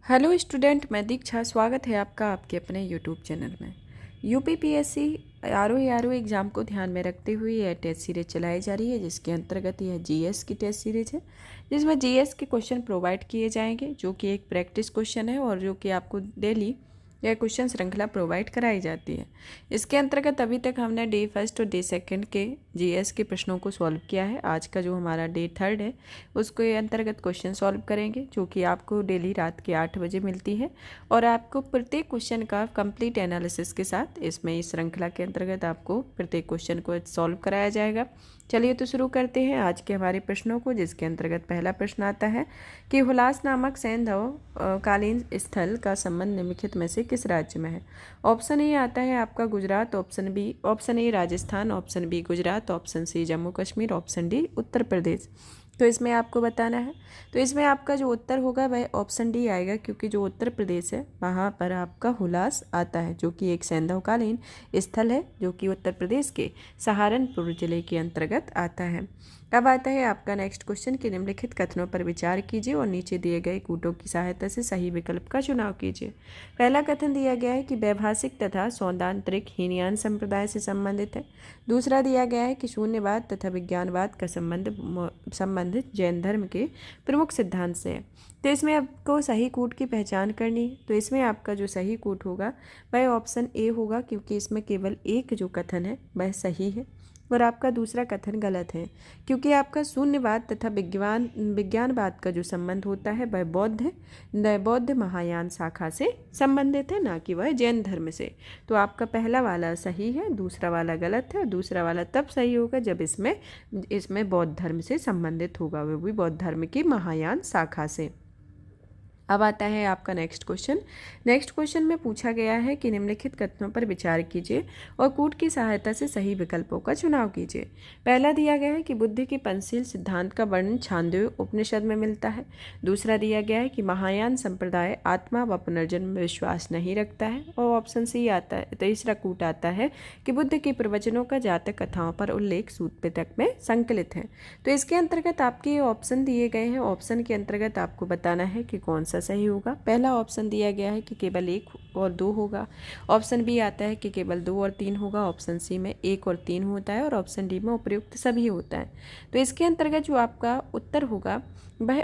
Hello student, मैं दीक्षा। स्वागत है आपका आपके अपने यूट्यूब चैनल में। यूपीपीएससी आरओ एग्ज़ाम को ध्यान में रखते हुए यह टेस्ट सीरीज चलाई जा रही है, जिसके अंतर्गत यह जीएस की टेस्ट सीरीज है, जिसमें जीएस के क्वेश्चन प्रोवाइड किए जाएंगे, जो कि एक प्रैक्टिस क्वेश्चन है और जो कि आपको डेली यह क्वेश्चन श्रृंखला प्रोवाइड कराई जाती है। इसके अंतर्गत अभी तक हमने डे फर्स्ट और डे सेकंड के जीएस के प्रश्नों को सॉल्व किया है। आज का जो हमारा डे थर्ड है उसके अंतर्गत क्वेश्चन सॉल्व करेंगे, जो कि आपको डेली रात के 8 बजे मिलती है और आपको प्रत्येक क्वेश्चन का कंप्लीट एनालिसिस के साथ इसमें इस श्रृंखला के अंतर्गत आपको प्रत्येक क्वेश्चन को सॉल्व कराया जाएगा। चलिए तो शुरू करते हैं आज के हमारे प्रश्नों को, जिसके अंतर्गत पहला प्रश्न आता है कि हुलास नामक सैंधव कालीन स्थल का संबंध निम्नलिखित में से किस राज्य में है। ऑप्शन ए आता है आपका Gujarat, option A Rajasthan, option B Gujarat, option C Jammu Kashmir, option D Uttar Pradesh. तो इसमें आपको बताना है। तो इसमें आपका जो उत्तर होगा वह ऑप्शन डी आएगा, क्योंकि जो उत्तर प्रदेश है वहाँ पर आपका हुलास आता है, जो कि एक सैंधवकालीन स्थल है, जो कि उत्तर प्रदेश के सहारनपुर जिले के अंतर्गत आता है। अब आता है आपका नेक्स्ट क्वेश्चन कि निम्नलिखित कथनों पर विचार कीजिए और नीचे दिए गए कूटों की सहायता से सही विकल्प का चुनाव कीजिए। पहला कथन दिया गया है कि वैभाषिक तथा सौंदांतरिक हीनयान संप्रदाय से संबंधित है। दूसरा दिया गया है कि शून्यवाद तथा विज्ञानवाद का संबंधित जैन धर्म के प्रमुख सिद्धांत से है। तो इसमें आपको सही कूट की पहचान करनी है। तो इसमें आपका जो सही कूट होगा वह ऑप्शन ए होगा, क्योंकि इसमें केवल एक जो कथन है वह सही है और आपका दूसरा कथन गलत है, क्योंकि आपका शून्यवाद तथा विज्ञानवाद का जो संबंध होता है वह बौद्ध महायान शाखा से संबंधित है, ना कि वह जैन धर्म से। तो आपका पहला वाला सही है, दूसरा वाला गलत है और दूसरा वाला तब सही होगा जब इसमें बौद्ध धर्म से संबंधित होगा, वह भी बौद्ध धर्म की महायान शाखा से। अब आता है आपका नेक्स्ट क्वेश्चन। नेक्स्ट क्वेश्चन में पूछा गया है कि निम्नलिखित कथनों पर विचार कीजिए और कूट की सहायता से सही विकल्पों का चुनाव कीजिए। पहला दिया गया है कि बुद्ध के पंचशील सिद्धांत का वर्णन छांदोग्य उपनिषद में मिलता है। दूसरा दिया गया है कि महायान संप्रदाय आत्मा व पुनर्जन्म में विश्वास नहीं रखता है और ऑप्शन सी आता है। तीसरा कूट आता है कि बुद्ध के प्रवचनों का जातक कथाओं पर उल्लेख सूत पिटक में संकलित है। तो इसके अंतर्गत आपके ये ऑप्शन दिए गए हैं। ऑप्शन के अंतर्गत आपको बताना है कि कौन सा सही होगा। पहला ऑप्शन दिया गया है कि केवल 1 और 2 होगा। ऑप्शन बी आता है कि केवल 2 और 3 होगा। ऑप्शन सी में 1 और 3 होता है और ऑप्शन डी में उपयुक्त सभी होता है। तो इसके अंतर्गत जो आपका उत्तर होगा वह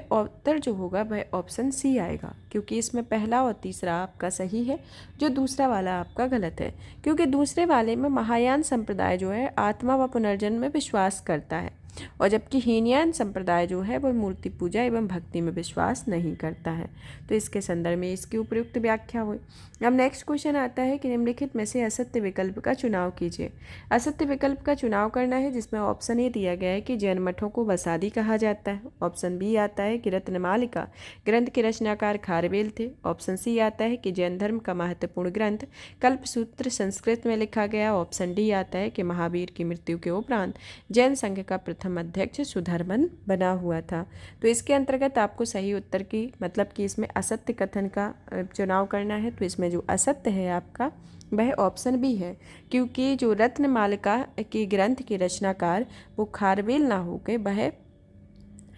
ऑप्शन सी आएगा, क्योंकि इसमें पहला और तीसरा आपका सही है, जो दूसरा वाला आपका गलत है, क्योंकि दूसरे वाले में महायान संप्रदाय जो है आत्मा व पुनर्जन्म में विश्वास करता है और जबकि हीनयान संप्रदाय जो है वह मूर्ति पूजा एवं भक्ति में विश्वास नहीं करता है। तो इसके संदर्भ में इसकी उपयुक्त व्याख्या हुई। अब नेक्स्ट क्वेश्चन आता है कि निम्नलिखित में से असत्य विकल्प का चुनाव कीजिए। असत्य विकल्प का चुनाव करना है, जिसमें ऑप्शन ए दिया गया है कि जैन मठों को वसादी कहा जाता है। ऑप्शन बी आता है कि रत्नमालिका ग्रंथ के रचनाकार खारवेल थे। ऑप्शन सी आता है कि जैन धर्म का महत्वपूर्ण ग्रंथ कल्पसूत्र संस्कृत में लिखा गया। ऑप्शन डी आता है कि महावीर की मृत्यु के उपरांत जैन संघ का प्रथम अध्यक्ष सुधर्मन बना हुआ था। तो इसके अंतर्गत आपको सही उत्तर की मतलब कि इसमें असत्य कथन का चुनाव करना है। तो इसमें जो असत्य है आपका वह ऑप्शन बी है, क्योंकि जो रत्नमालिका की ग्रंथ के रचनाकार वो खारवेल ना होकर वह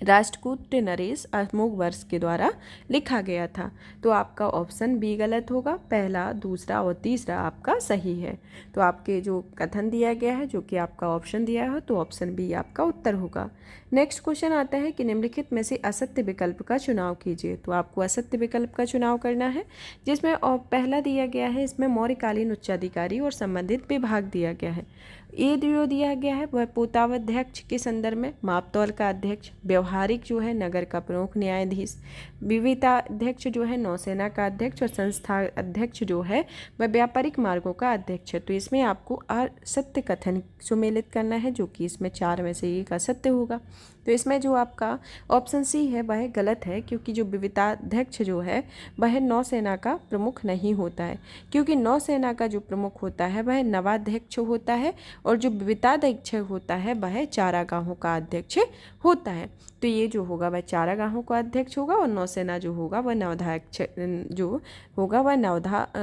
राष्ट्रकूट नरेश अमोघ वर्ष के द्वारा लिखा गया था। तो आपका ऑप्शन बी गलत होगा। पहला, दूसरा और तीसरा आपका सही है। तो आपके जो कथन दिया गया है, जो कि आपका ऑप्शन दिया है, तो ऑप्शन बी आपका उत्तर होगा। नेक्स्ट क्वेश्चन आता है कि निम्नलिखित में से असत्य विकल्प का चुनाव कीजिए। तो आपको असत्य विकल्प का चुनाव करना है, जिसमें पहला दिया गया है, इसमें मौर्यकालीन उच्चाधिकारी और संबंधित विभाग दिया गया है। ये जो दिया गया है वह पोतावाध्यक्ष के संदर्भ में मापतौल का अध्यक्ष, व्यवहारिक जो है नगर का प्रमुख न्यायाधीश, विविताध्यक्ष जो है नौसेना का अध्यक्ष और संस्था अध्यक्ष जो है वह व्यापारिक मार्गों का अध्यक्ष है। तो इसमें आपको असत्य कथन सुमेलित करना है, जो कि इसमें 4 में से एक असत्य होगा। तो इसमें जो आपका ऑप्शन सी है वह गलत है, क्योंकि जो विविताध्यक्ष जो है वह नौसेना का प्रमुख नहीं होता है, क्योंकि नौसेना का जो प्रमुख होता है वह नवाध्यक्ष होता है और जो विविताध्यक्ष होता है वह चारागाहों का अध्यक्ष होता है। तो ये जो होगा वह चारागाहों का अध्यक्ष होगा और नौसेना जो होगा वह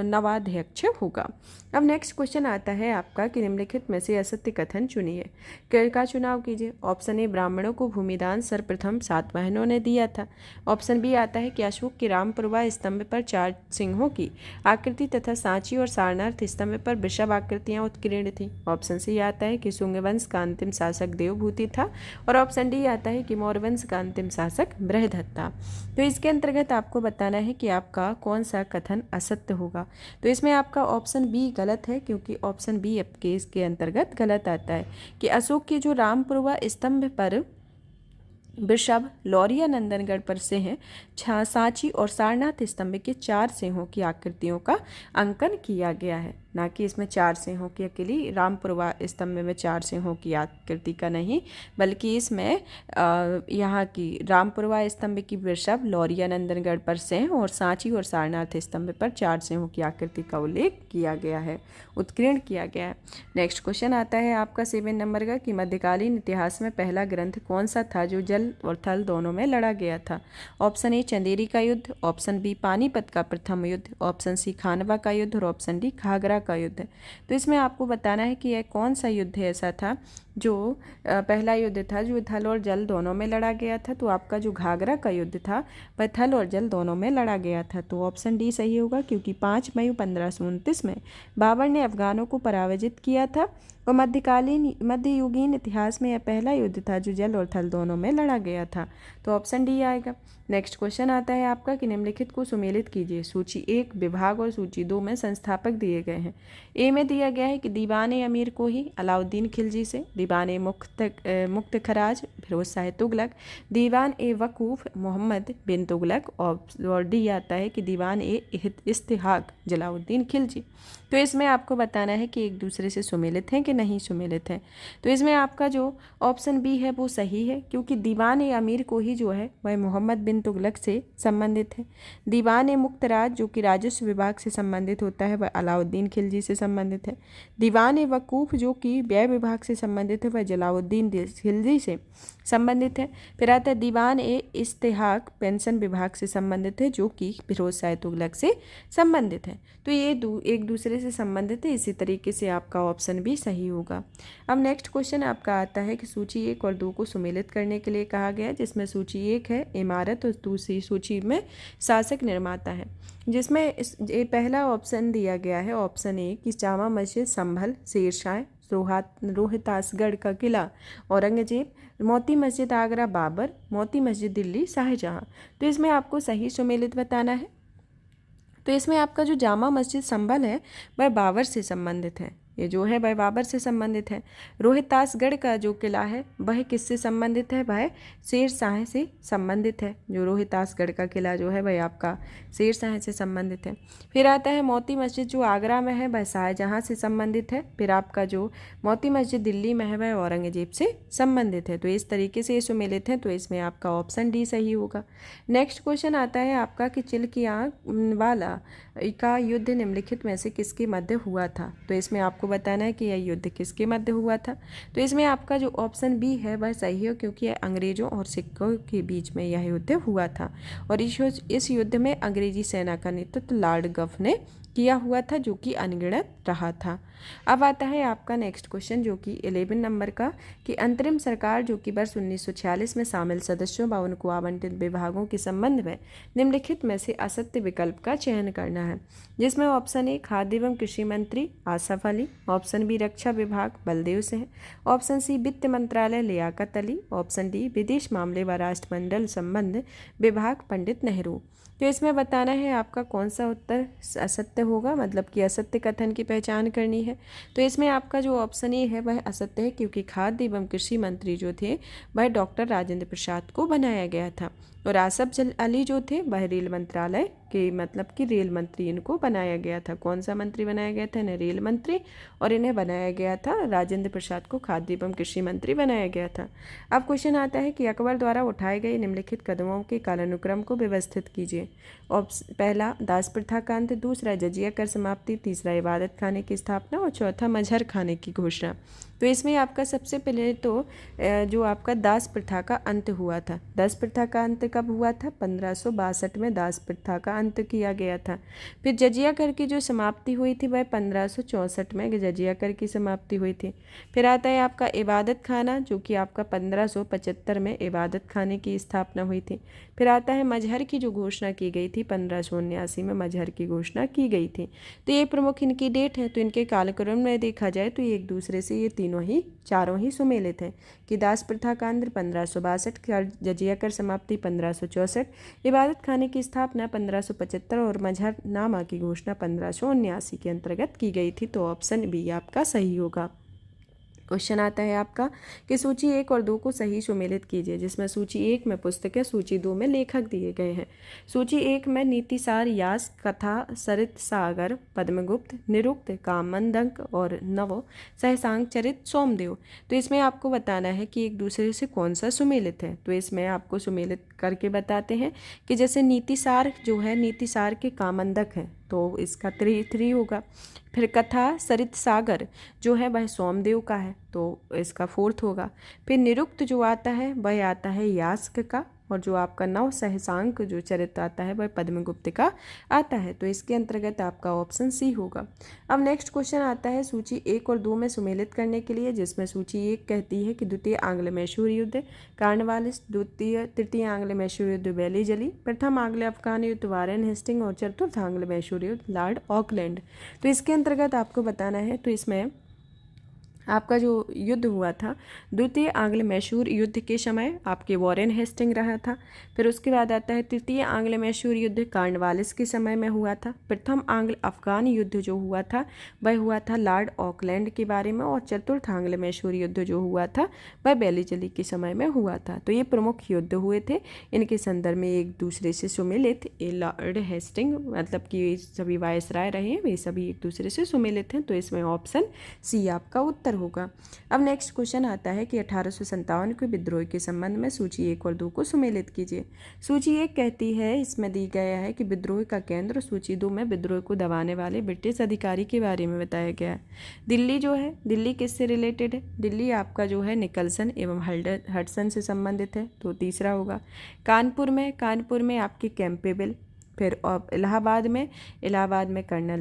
नवाध्यक्ष होगा। अब नेक्स्ट क्वेश्चन आता है आपका कि निम्नलिखित में से असत्य कथन चुनिए। का चुनाव कीजिए। ऑप्शन ए, ब्राह्मणों को भूमिदान सर्वप्रथम सातवाहनों ने दिया था? ऑप्शन बी आता है कि अशोक के रामपुरवा स्तंभ पर 4 सिंहों की आकृति तथा सांची और सारनाथ स्तंभ पर वृषभ आकृतियां उत्कीर्ण थी। ऑप्शन सी आता है कि शुंग वंश का अंतिम शासक देवभूति था। और ऑप्शन डी आता है कि मौर्य वंश का अंतिम शासक बृहद्रथ था। तो इसके अंतर्गत आपको बताना है कि आपका कौन सा कथन असत्य होगा। तो इसमें आपका ऑप्शन बी गलत है, क्योंकि ऑप्शन बी आपके इसके अंतर्गत गलत आता है कि अशोक के जो रामपुरवा स्तंभ पर वृषभ, लौरिया, नंदनगढ़ पर सिंह, सांची और सारनाथ स्तंभ के 4 सिंहों की आकृतियों का अंकन किया गया है, ना कि इसमें 4 सिंहों की अकेली रामपुरवा स्तंभ में 4 सिंहों की आकृति का नहीं, बल्कि इसमें यहाँ की रामपुरवा स्तंभ की वृषभ, लौरिया, नंदनगढ़ पर सिंह और सांची और सारनाथ स्तंभ पर 4 सिंहों की आकृति का उल्लेख किया गया है, उत्कीर्ण किया गया है। नेक्स्ट क्वेश्चन आता है आपका 7 नंबर का कि मध्यकालीन इतिहास में पहला ग्रंथ कौन सा था जो जल और थल दोनों में लड़ा गया था? ऑप्शन ए चंदेरी का युद्ध, ऑप्शन बी पानीपत का प्रथम युद्ध, ऑप्शन सी खानवा का युद्ध और ऑप्शन डी घाघरा का युद्ध। तो इसमें आपको बताना है कि यह कौन सा युद्ध ऐसा था जो पहला युद्ध था जो थल और जल दोनों में लड़ा गया था। तो आपका जो घाघरा का युद्ध था वह थल और जल दोनों में लड़ा गया था। तो ऑप्शन डी सही होगा, क्योंकि 5 मई 1529 में बाबर ने अफगानों को पराजित किया था और मध्ययुगीन इतिहास में यह पहला युद्ध था जो जल और थल दोनों में लड़ा गया था। तो ऑप्शन डी आएगा। नेक्स्ट क्वेश्चन आता है आपका कि निम्नलिखित को सुमेलित कीजिए। सूची 1 विभाग और सूची 2 में संस्थापक दिए गए हैं। ए में दिया गया है कि दीवान ए अमीर को ही अलाउद्दीन खिलजी से, दीवान ए मुख्त खराज फिरोज शाह तुगलक, दीवान ए वकूफ मोहम्मद बिन तुगलक और डी आता है कि दीवान ए इस्तिहाक जलाउद्दीन खिलजी। तो इसमें आपको बताना है कि एक दूसरे से सुमेलित हैं कि नहीं सुमेलित हैं। तो इसमें आपका जो ऑप्शन बी है वो सही है, क्योंकि दीवान ए अमीर को ही जो है वह मोहम्मद बिन तुगलक से संबंधित है। दीवान ए मुख्तराज जो कि राजस्व विभाग से संबंधित होता है वह अलाउद्दीन खिलजी से संबंधित है। दीवान ए वकूफ जो कि व्यय विभाग से संबंधित है वह जलाउद्दीन खिलजी से संबंधित है। फिर आता है दीवान ए इस्तेहाक पेंशन विभाग से संबंधित है जो कि फिरोज शाह तुगलक से संबंधित है। तो ये एक दूसरे से संबंधित है, इसी तरीके से आपका ऑप्शन भी सही होगा। अब नेक्स्ट क्वेश्चन आपका आता है कि सूची 1 और 2 को सुमेलित करने के लिए कहा गया है, जिसमें सूची 1 है इमारत और दूसरी सूची में शासक निर्माता है। जिसमें ये पहला ऑप्शन दिया गया है ऑप्शन ए कि जामा मस्जिद संभल, शेरशाह, रोहतासगढ़ का किला औरंगजेब, मोती मस्जिद आगरा बाबर, मोती मस्जिद दिल्ली शाहजहाँ। तो इसमें आपको सही सुमेलित बताना है। तो इसमें आपका जो जामा मस्जिद संभल है वह बाबर से संबंधित है, ये जो है वह बाबर से संबंधित है। रोहतासगढ़ का जो किला है वह किससे संबंधित है? वह शेरशाह से संबंधित है। जो रोहतासगढ़ का किला जो है वह आपका शेरशाह से संबंधित है। फिर आता है मोती मस्जिद जो आगरा में है वह शाहजहाँ से संबंधित है। फिर आपका जो मोती मस्जिद दिल्ली में है वह औरंगजेब से संबंधित है। तो इस तरीके से ये सुमेलित हैं, तो इसमें आपका ऑप्शन डी सही होगा। नेक्स्ट क्वेश्चन आता है आपका कि चिल की आँख वाला का युद्ध निम्नलिखित में से किसके मध्य हुआ था? तो इसमें आपको बताना है कि यह युद्ध किसके मध्य हुआ था। तो इसमें आपका जो ऑप्शन बी है वह सही है, क्योंकि यह अंग्रेजों और सिखों के बीच में यह युद्ध हुआ था और इस युद्ध में अंग्रेजी सेना का नेतृत्व लॉर्ड गफ ने किया हुआ था, जो कि अनगिनत रहा था। अब आता है आपका नेक्स्ट क्वेश्चन जो कि 11 नंबर का कि अंतरिम सरकार जो कि वर्ष 1946 में शामिल सदस्यों व उनको आवंटित विभागों के संबंध में निम्नलिखित में से असत्य विकल्प का चयन करना है। जिसमें ऑप्शन ए खाद्य एवं कृषि मंत्री आसफ अली, ऑप्शन बी रक्षा विभाग बलदेव सिंह, ऑप्शन सी वित्त मंत्रालय लियाकत अली, ऑप्शन डी विदेश मामले व राष्ट्रमंडल संबंध विभाग पंडित नेहरू। तो इसमें बताना है आपका कौन सा उत्तर असत्य होगा, मतलब कि असत्य कथन की पहचान करनी है। तो इसमें आपका जो ऑप्शन ए है वह असत्य है, क्योंकि खाद्य एवं कृषि मंत्री जो थे वह डॉक्टर राजेंद्र प्रसाद को बनाया गया था और आसफ अली जो थे वह रेल मंत्रालय के मतलब कि रेल मंत्री इनको बनाया गया था। कौन सा मंत्री बनाया गया था? इन्हें रेल मंत्री और इन्हें बनाया गया था राजेंद्र प्रसाद को खाद्य एवं कृषि मंत्री बनाया गया था। अब क्वेश्चन आता है कि अकबर द्वारा उठाए गए निम्नलिखित कदमों के कालानुक्रम को व्यवस्थित कीजिए। पहला दास प्रथा का अंत, दूसरा जजिया कर समाप्ति, तीसरा इबादत खाने की स्थापना और चौथा मजहर खाने की घोषणा। तो इसमें आपका सबसे पहले तो जो आपका दास प्रथा का अंत हुआ था, दास प्रथा का अंत कब हुआ था? 1562 में दास प्रथा का अंत किया गया था। फिर जजिया कर की जो समाप्ति हुई थी वह 1564 में जजिया कर की समाप्ति हुई थी। फिर आता है आपका इबादत खाना, जो कि आपका 1575 में इबादत खाने की स्थापना हुई थी। फिर आता है मजहर की जो घोषणा की गई थी, 1579 में मजहर की घोषणा की गई थी। तो ये प्रमुख इनकी डेट है। तो इनके कालक्रम में देखा जाए तो ये एक दूसरे से ये चारों ही सुमेलित हैं कि दास प्रथा का अंत 1562, जजिया कर समाप्ति 1564, इबादत खाने की स्थापना 1575 और मजहर नामा की घोषणा 1579 के अंतर्गत की गई थी। तो ऑप्शन बी आपका सही होगा। क्वेश्चन आता है आपका कि सूची 1 और 2 को सही सुमेलित कीजिए, जिसमें सूची 1 में पुस्तक है, सूची 2 में लेखक दिए गए हैं। सूची 1 में नीतिसार, यास, कथा, सरित सागर, पद्मगुप्त, निरुक्त, कामंदक और नव, सहसांग, चरित, सोमदेव। तो इसमें आपको बताना है कि एक दूसरे से कौन सा सुमेलित है। तो इसमें आपको सुमेलित करके बताते हैं कि जैसे नीतिसार जो है, नीतिसार के कामंदक है तो इसका 3 होगा। फिर कथा सरित सागर जो है वह सोमदेव का है तो इसका 4 होगा। फिर निरुक्त जो आता है वह आता है यास्क का, और जो आपका नव सहसांक जो चरित्र आता है वह पद्मगुप्त का आता है। तो इसके अंतर्गत आपका ऑप्शन सी होगा। अब नेक्स्ट क्वेश्चन आता है सूची 1 और 2 में सुमेलित करने के लिए, जिसमें सूची 1 कहती है कि द्वितीय आंग्ल मैसूर युद्ध कार्नवालिस, तृतीय आंग्ल मैसूर युद्ध वैली जली, प्रथम आंग्ल अफगान युद्ध वारेन हेस्टिंग और चतुर्थ आंग्ल मैसूर युद्ध लॉर्ड ऑकलैंड। तो इसके अंतर्गत आपको बताना है। तो इसमें आपका जो युद्ध हुआ था द्वितीय आंग्ल मैसूर युद्ध के समय आपके वॉरेन हेस्टिंग रहा था। फिर उसके बाद आता है तृतीय आंग्ल मैसूर युद्ध कार्नवालिस के समय में हुआ था। प्रथम आंग्ल अफगान युद्ध जो हुआ था वह हुआ था लॉर्ड ऑकलैंड के बारे में, और चतुर्थ आंग्ल मैसूर युद्ध जो हुआ था वह बेलीजली के समय में हुआ था। तो ये प्रमुख युद्ध हुए थे। इनके संदर्भ में एक दूसरे से सुमेलित लॉर्ड हेस्टिंग मतलब कि सभी वायसराय रहे हैं वे सभी एक दूसरे से सुमेलित हैं। तो इसमें ऑप्शन सी आपका उत्तर होगा। अब नेक्स्ट क्वेश्चन आता है कि 1857 के विद्रोह के संबंध में सूची 1 और 2 को सुमेलित कीजिए। सूची 1 कहती है, इसमें दी गया है कि विद्रोह का केंद्र, सूची 2 में विद्रोह को दबाने वाले ब्रिटिश अधिकारी के बारे में बताया गया है। दिल्ली जो है, दिल्ली किससे रिलेटेड है? दिल्ली आपका जो है निकलसन एवं हडसन से संबंधित है तो तीसरा होगा। कानपुर में आपके कैंपेबल। फिर इलाहाबाद में कर्नल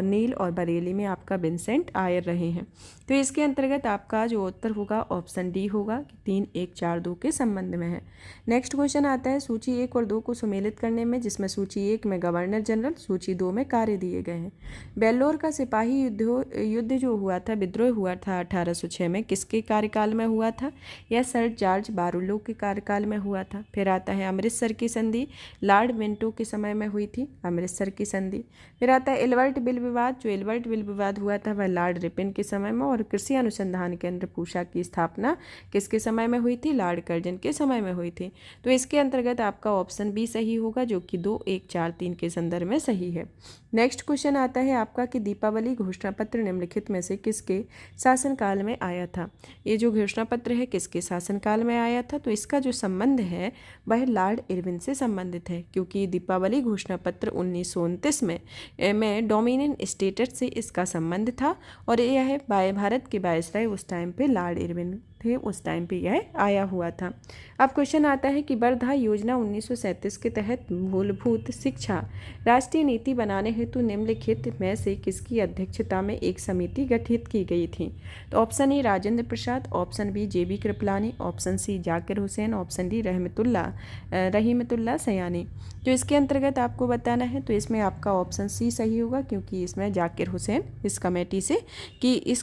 नील और बरेली में आपका विंसेंट आयर रहे हैं। तो इसके अंतर्गत आपका जो उत्तर होगा ऑप्शन डी होगा कि 3, 1, 4, 2 के संबंध में है। नेक्स्ट क्वेश्चन आता है सूची 1 और 2 को सुमेलित करने में, जिसमें सूची 1 में गवर्नर जनरल, सूची 2 में कार्य दिए गए हैं। बेल्लोर का सिपाही युद्ध जो हुआ था, विद्रोह हुआ था 1806 में, किसके कार्यकाल में हुआ था? यह सर जॉर्ज बारुलो के कार्यकाल में हुआ था। फिर आता है अमृतसर की संधि, लॉर्ड मिंटो के समय में हुई थी अमृतसर की संधि। फिर आता है एल्बर्ट बिल विवाद, जो एल्बर्ट बिल विवाद हुआ था वह लॉर्ड रिपन के समय में, और कृषि अनुसंधान केंद्र पूसा की स्थापना किसके समय में हुई थी? लॉर्ड कर्जन के समय में हुई थी। तो इसके अंतर्गत आपका ऑप्शन बी सही होगा, जो कि 2, 1, 4, 3 के संदर्भ में सही है। नेक्स्ट क्वेश्चन आता है आपका कि दीपावली घोषणा पत्र निम्नलिखित में से किसके शासनकाल में आया था? ये जो घोषणा पत्र है किसके शासनकाल में आया था? तो इसका जो संबंध है वह लॉर्ड इरविन से संबंधित है, क्योंकि दीपावली घोषणा पत्र 1929 में डोमिनियन स्टेटस से इसका संबंध था, और यह भारत के वायसराय उस टाइम पे लॉर्ड इरविन थे, उस टाइम पे यह आया हुआ था। अब क्वेश्चन आता है कि वर्धा योजना 1937 के तहत मूलभूत शिक्षा राष्ट्रीय नीति बनाने हेतु निम्नलिखित में से किसकी अध्यक्षता में एक समिति गठित की गई थी? तो option A Rajendra Prasad, option B JB Kripalani, option C Zakir Hussain, option D Rahimtullah Sayani. तो इसके अंतर्गत आपको बताना है। तो इसमें आपका ऑप्शन सी सही होगा, क्योंकि इसमें जाकिर हुसैन इस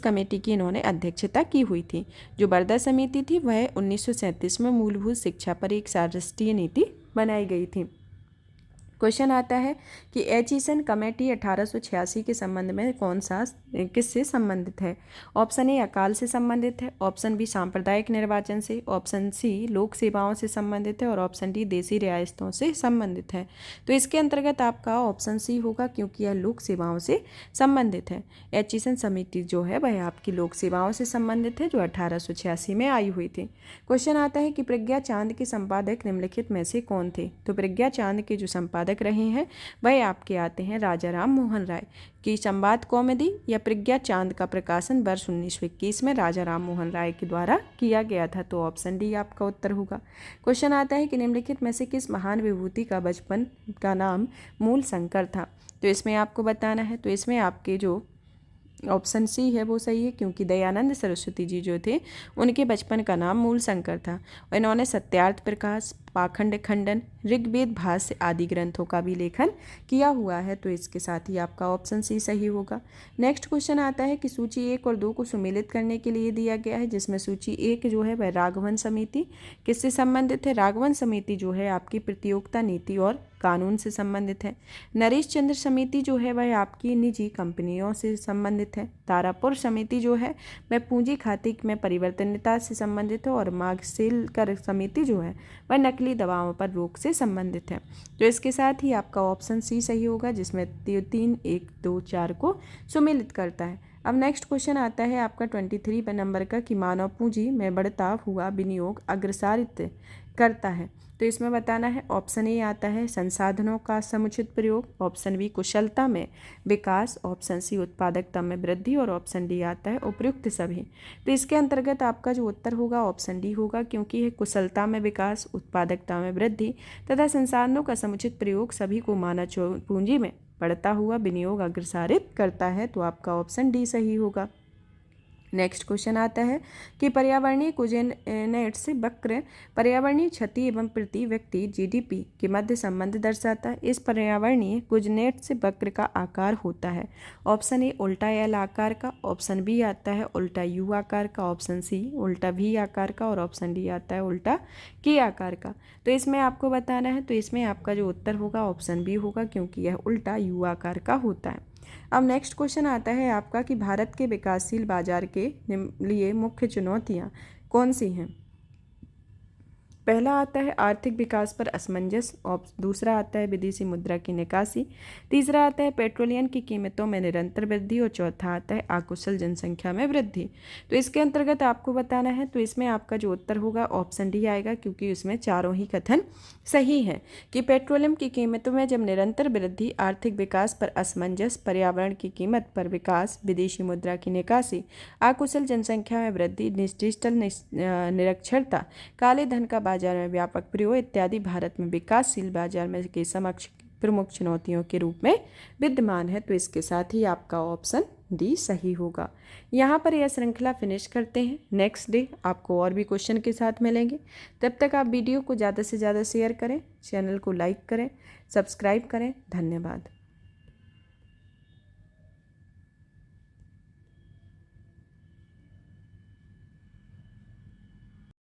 कमेटी की इन्होंने अध्यक्षता की हुई थी। जो वर्धा समिति थी वह 1937 में मूलभूत शिक्षा पर एक राष्ट्रीय नीति बनाई गई थी। क्वेश्चन आता है कि एचिसन कमेटी 1886 के संबंध में किससे संबंधित है? ऑप्शन ए अकाल से संबंधित है, ऑप्शन बी सांप्रदायिक निर्वाचन से, ऑप्शन सी लोक सेवाओं से संबंधित है, और ऑप्शन डी देसी रियासतों से संबंधित है। तो इसके अंतर्गत आपका ऑप्शन सी होगा, क्योंकि यह लोक सेवाओं से संबंधित है। एचिसन समिति जो है वह आपकी लोक सेवाओं से संबंधित है, जो 1886 में आई हुई थी। क्वेश्चन आता है कि प्रज्ञा चांद के संपादक निम्नलिखित में से कौन थे? तो प्रज्ञा चांद के जो संपादक संपादक रहे हैं वह आपके आते हैं राजा राम मोहन राय की संवाद कॉमेडी या प्रज्ञा चांद का प्रकाशन वर्ष 1921 में राजा राम मोहन राय के द्वारा किया गया था। तो ऑप्शन डी आपका उत्तर होगा। क्वेश्चन आता है कि निम्नलिखित में से किस महान विभूति का बचपन का नाम मूल शंकर था। तो इसमें आपको बताना है। तो इसमें आपके जो ऑप्शन सी है वो सही है, क्योंकि दयानंद सरस्वती जी जो थे उनके बचपन का नाम मूल शंकर था और इन्होंने सत्यार्थ प्रकाश, पाखंड खंडन, ऋग्वेद भाष्य आदि ग्रंथों का भी लेखन किया हुआ है। तो इसके साथ ही आपका ऑप्शन सी सही होगा। नेक्स्ट क्वेश्चन आता है कि सूची 1 और 2 को सुमेलित करने के लिए दिया गया है, जिसमें सूची 1 जो है वह राघवन समिति किससे संबंधित है। राघवन समिति जो है आपकी प्रतियोगिता नीति और कानून से संबंधित है। नरेश चंद्र समिति जो है वह आपकी निजी कंपनियों से संबंधित है। तारापुर समिति जो है वह पूंजी खाते में परिवर्तनीयता से संबंधित है और मार्गसेलकर समिति जो है वह नकली दवाओं पर रोक से संबंधित है। तो इसके साथ ही आपका ऑप्शन सी सही होगा, जिसमें 3, 1, 2, 4 को सुमेलित करता है। अब नेक्स्ट क्वेश्चन आता है आपका 23 नंबर का कि मानव पूंजी में बढ़ता हुआ विनियोग अग्रसारित करता है। तो इसमें बताना है। ऑप्शन ए आता है संसाधनों का समुचित प्रयोग, ऑप्शन बी कुशलता में विकास, ऑप्शन सी उत्पादकता में वृद्धि और ऑप्शन डी आता है उपयुक्त सभी। तो इसके अंतर्गत आपका जो उत्तर होगा ऑप्शन डी होगा, क्योंकि है कुशलता में विकास, उत्पादकता में वृद्धि तथा संसाधनों का समुचित प्रयोग सभी को मानव पूंजी में बढ़ता हुआ विनियोग अग्रसारित करता है। तो आपका ऑप्शन डी सही होगा। नेक्स्ट क्वेश्चन आता है कि पर्यावरणीय कोऑर्डिनेट से वक्र पर्यावरणीय क्षति एवं प्रति व्यक्ति जीडीपी के मध्य संबंध दर्शाता है। इस पर्यावरणीय कोऑर्डिनेट से वक्र का आकार होता है। ऑप्शन ए उल्टा एल आकार का, ऑप्शन बी आता है उल्टा यू आकार का, ऑप्शन सी उल्टा वी आकार का और ऑप्शन डी आता है उल्टा के आकार का। तो इसमें आपको बताना है। तो इसमें आपका जो उत्तर होगा ऑप्शन बी होगा, क्योंकि यह उल्टा यू आकार का होता है। अब नेक्स्ट क्वेश्चन आता है आपका कि भारत के विकासशील बाजार के लिए मुख्य चुनौतियां कौन सी हैं। पहला आता है आर्थिक विकास पर असमंजस, दूसरा आता है विदेशी मुद्रा की निकासी, तीसरा आता है पेट्रोलियम की कीमतों में निरंतर वृद्धि और चौथा आता है अकुशल जनसंख्या में वृद्धि। तो इसके अंतर्गत आपको बताना है। तो इसमें आपका जो उत्तर होगा ऑप्शन डी आएगा, क्योंकि इसमें चारों ही कथन सही है कि पेट्रोलियम की कीमतों में जब निरंतर वृद्धि, आर्थिक विकास पर असमंजस, पर्यावरण की कीमत पर विकास, विदेशी मुद्रा की निकासी, अकुशल जनसंख्या में वृद्धि, डिजिटल निरक्षरता, काले धन का बाजार में व्यापक प्रयोग इत्यादि भारत में विकासशील बाजार में के समक्ष प्रमुख चुनौतियों के रूप में विद्यमान है। तो इसके साथ ही आपका ऑप्शन डी सही होगा। यहाँ पर यह श्रृंखला फिनिश करते हैं। नेक्स्ट डे आपको और भी क्वेश्चन के साथ मिलेंगे। तब तक आप वीडियो को ज़्यादा से ज़्यादा शेयर करें, चैनल को लाइक करें, सब्सक्राइब करें। धन्यवाद।